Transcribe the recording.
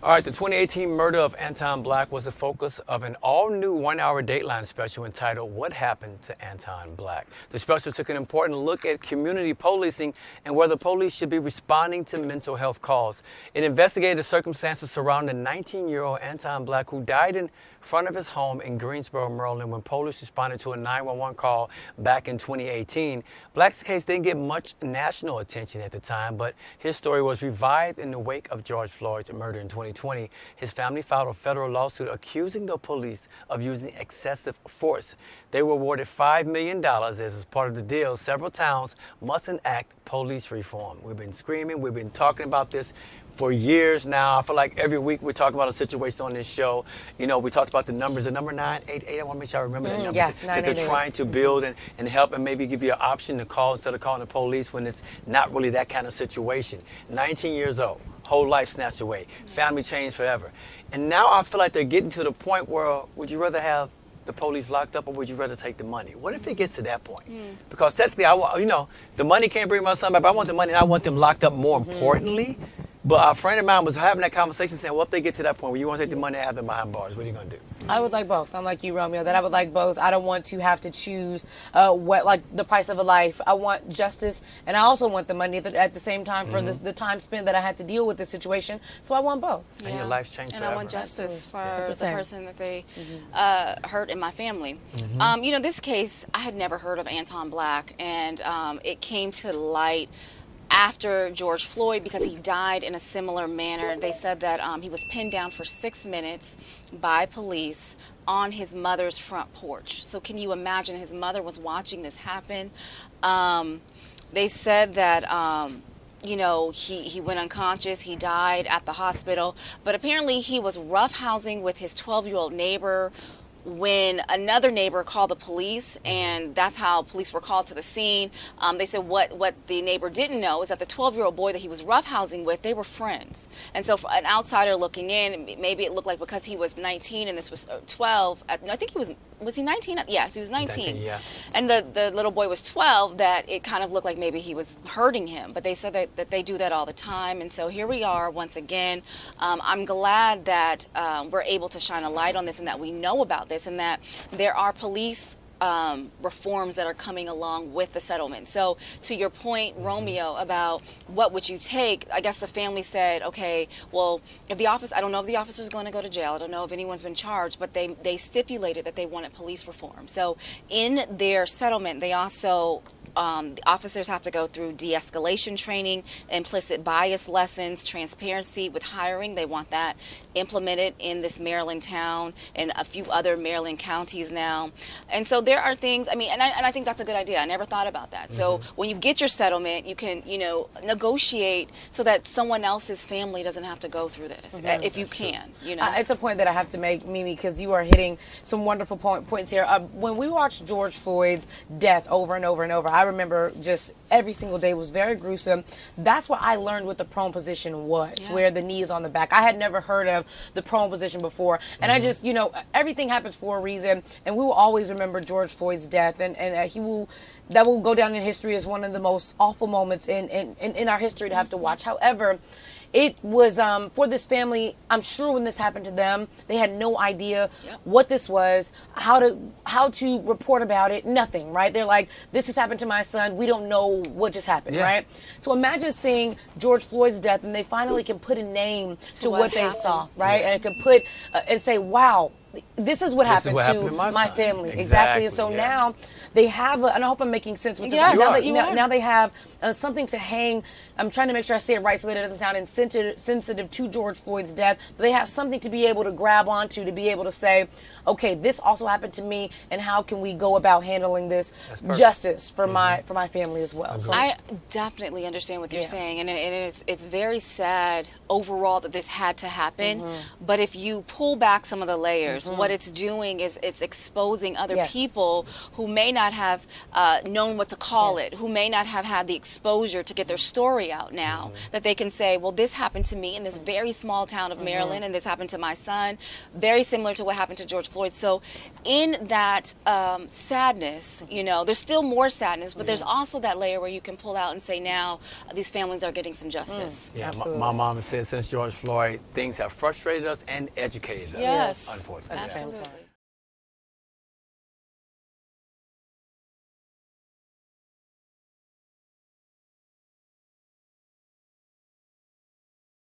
All right, the 2018 murder of Anton Black was the focus of an all-new one-hour Dateline special entitled What Happened to Anton Black? The special took an important look at community policing and whether police should be responding to mental health calls. It investigated the circumstances surrounding 19-year-old Anton Black, who died in front of his home in Greensboro, Maryland, when police responded to a 911 call back in 2018. Black's case didn't get much national attention at the time, but his story was revived in the wake of George Floyd's murder in 2020. His family filed a federal lawsuit accusing the police of using excessive force. They were awarded $5 million as part of the deal. Several towns must enact police reform. We've been screaming, we've been talking about this for years now. I feel like every week we talk about a situation on this show. You know, we talked about the numbers, the number 988. I want to make sure I remember that number. Yes, that they're trying to build and help and maybe give you an option to call instead of calling the police when it's not really that kind of situation. 19 years old, whole life snatched away, family changed forever. And now I feel like they're getting to the point where would you rather have the police locked up or would you rather take the money? What if it gets to that point? Because technically, the money can't bring my son back, but I want the money and I want them locked up more importantly. But a friend of mine was having that conversation saying, well, if they get to that point where you want to take the money and have them behind bars, what are you going to do? I would like both. I'm like you, Romeo, that I would like both. I don't want to have to choose like the price of a life. I want justice, and I also want the money at the same time for the time spent that I had to deal with this situation. So I want both. And your life's changed and forever. I want justice for the person that they hurt in my family. You know, this case, I had never heard of Anton Black, and it came to light after George Floyd because he died in a similar manner. They said that he was pinned down for 6 minutes by police on his mother's front porch. So can you imagine, his mother was watching this happen. They said that you know, he went unconscious, he died at the hospital, but apparently he was roughhousing with his 12-year-old neighbor when another neighbor called the police, and that's how police were called to the scene. They said what the neighbor didn't know is that the 12-year-old boy that he was roughhousing with, they were friends. And so for an outsider looking in, maybe it looked like because he was 19 and this was 12, I think was he 19? Yes, he was 19. Yeah. And the little boy was 12, that it kind of looked like maybe he was hurting him. But they said that they do that all the time. And so here we are once again. I'm glad that we're able to shine a light on this and that we know about this and that there are police reforms that are coming along with the settlement. So to your point, Romeo, about what would you take, I guess the family said, okay, well, if the office, I don't know if the officer's going to go to jail, I don't know if anyone's been charged, but they stipulated that they wanted police reform. So in their settlement, they also the officers have to go through de-escalation training, implicit bias lessons, transparency with hiring. They want that implemented in this Maryland town and a few other Maryland counties now. And so there are things, I mean, and I think that's a good idea. I never thought about that. So when you get your settlement, you can, you know, negotiate so that someone else's family doesn't have to go through this, if you can, you know. It's a point that I have to make, Mimi, because you are hitting some wonderful points here. When we watched George Floyd's death over and over and over, I remember just every single day was very gruesome. That's what I learned what the prone position was, where the knee is on the back. I had never heard of the prone position before. And I just, you know, everything happens for a reason. And we will always remember George Floyd's death. And that will go down in history as one of the most awful moments in our history to have to watch. However, it was for this family, I'm sure when this happened to them, they had no idea what this was, how to report about it, nothing, right? They're like, this has happened to my son. We don't know what just happened, right? So imagine seeing George Floyd's death and they finally can put a name to what they saw, right? And can put and say, wow, this is what happened to my family. Exactly. And so now they have, and I hope I'm making sense with this. Now they have something to hang. I'm trying to make sure I say it right so that it doesn't sound insensitive to George Floyd's death. But they have something to be able to grab onto, to be able to say, okay, this also happened to me, and how can we go about handling this justice for my family as well? So, I definitely understand what you're saying, and it's very sad overall that this had to happen. But if you pull back some of the layers, others. What it's doing is it's exposing other Yes. people who may not have known what to call it, who may not have had the exposure to get their story out now, that they can say, well, this happened to me in this very small town of Maryland, and this happened to my son, very similar to what happened to George Floyd. So in that sadness, you know, there's still more sadness, but there's also that layer where you can pull out and say, now these families are getting some justice. Yeah, Absolutely. my mom said since George Floyd, things have frustrated us and educated us. Yes, Unfortunately. absolutely.